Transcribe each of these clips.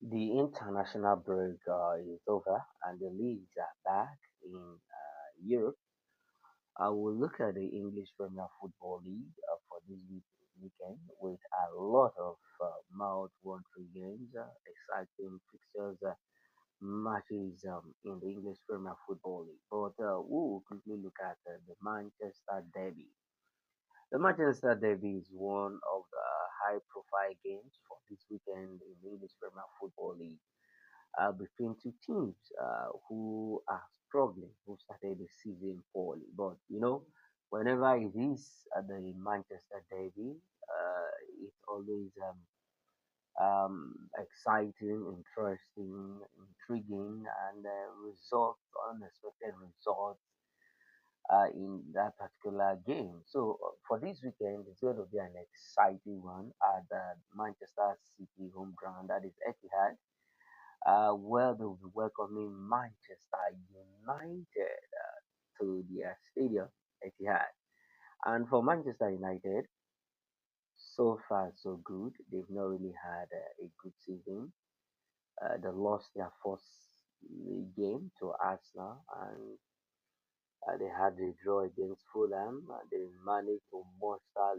The international break is over and the leagues are back in Europe. I will look at the English Premier Football League for this weekend with a lot of mouth-watering games, exciting fixtures, matches in the English Premier Football League. But we will quickly look at the Manchester Derby. The Manchester Derby is one of the high-profile games for this weekend in the English Premier Football League between two teams who are struggling, who started the season poorly. But whenever it is the Manchester Derby, it's always exciting, interesting, intriguing, and results, unexpected results in that particular game. So for this weekend, it's going to be an exciting one at the Manchester City home ground, that is Etihad, where they'll be welcoming Manchester United to their stadium, Etihad. And for Manchester United, so far so good. They've not really had a good season. They lost their first game to Arsenal, and they had a draw against Fulham. They managed to muster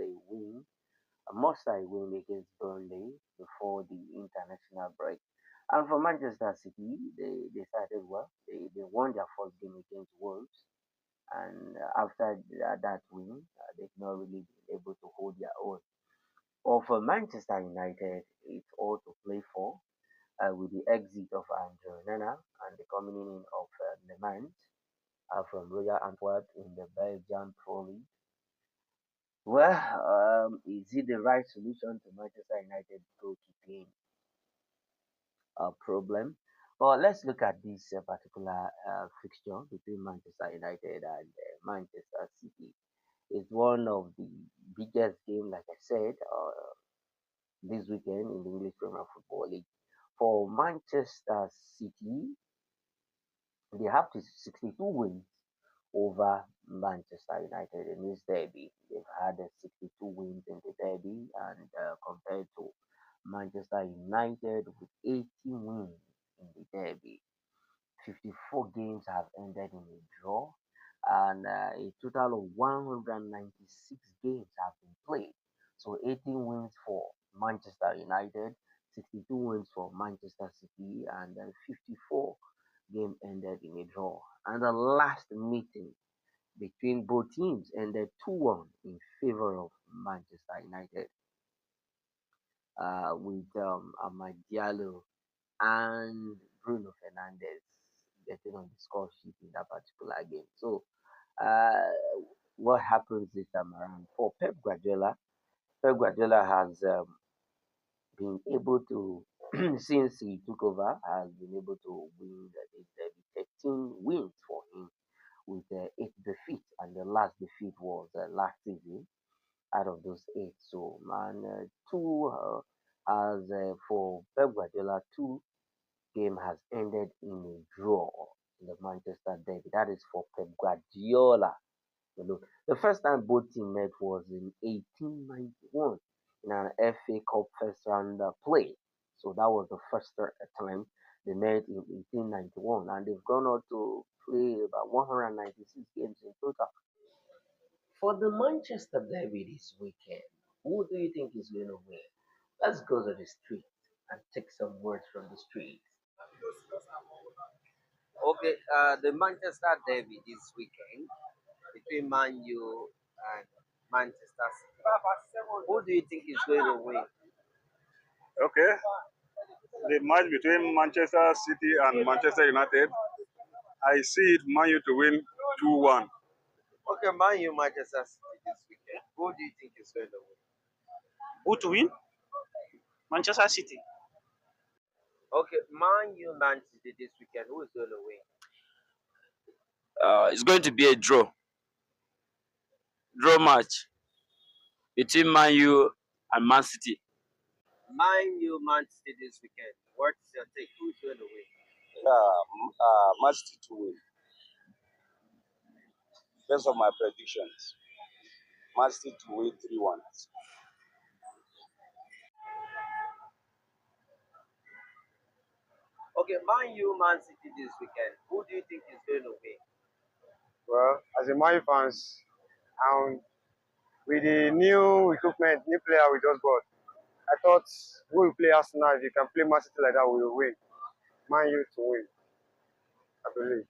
a win against Burnley before the international break. And for Manchester City, they started well. They won their first game against Wolves. And after that win, they've not really been able to hold their own. Or for Manchester United, it's all to play for with the exit of Andrew Nana and the coming in of Lemans from Royal Antwerp in the Belgian Pro League. Well, is it the right solution to Manchester United goalkeeping problem? Well, let's look at this particular fixture between Manchester United and Manchester City. It's one of the biggest games, like I said, this weekend in the English Premier Football League. For Manchester City, they have 62 wins over Manchester United in this derby. They've had 62 wins in the derby, and compared to Manchester United with 18 wins in the derby. 54 games have ended in a draw, and a total of 196 games have been played. So 18 wins for Manchester United, 62 wins for Manchester City, and then 54 game ended in a draw. And the last meeting between both teams ended 2-1 in favor of Manchester United, with Amad Diallo and Bruno Fernandes getting on the score sheet in that particular game. So, uh, what happens this time around for Pep Guardiola? Pep Guardiola has been able to, since he took over, has been able to win the 13 wins for him with 8 defeats, and the last defeat was last season out of those 8. So, man, two as for Pep Guardiola, two game has ended in a draw in the Manchester Derby. That is for Pep Guardiola. The first time both teams met was in 1891 in an FA Cup first round play. So that was the first time they met in 1891, and they've gone on to play about 196 games in total. For the Manchester Derby this weekend, who do you think is going to win? Let's go to the street and take some words from the street. Okay, the Manchester Derby this weekend between Man U and Manchester City. Who do you think is going to win? Okay, the match between Manchester City and Manchester United, I see it Man U to win 2-1. Okay, Man U Manchester City this weekend. Who do you think is going to win? Who to win? Manchester City. Okay, Man U Man City this weekend. Who is going to win? It's going to be a draw match between Man U and Man City. Man U Man City this weekend. What's your take? Who is going to win? Man City to win. Based on my predictions, Man City to win 3-1. Okay, Man U, Man City this weekend. Who do you think is going to win? Well, as a Man U fans, and with the new equipment, new player we just bought, I thought we will play Arsenal. If you can play Man City like that, we will win. Man U to win, I believe.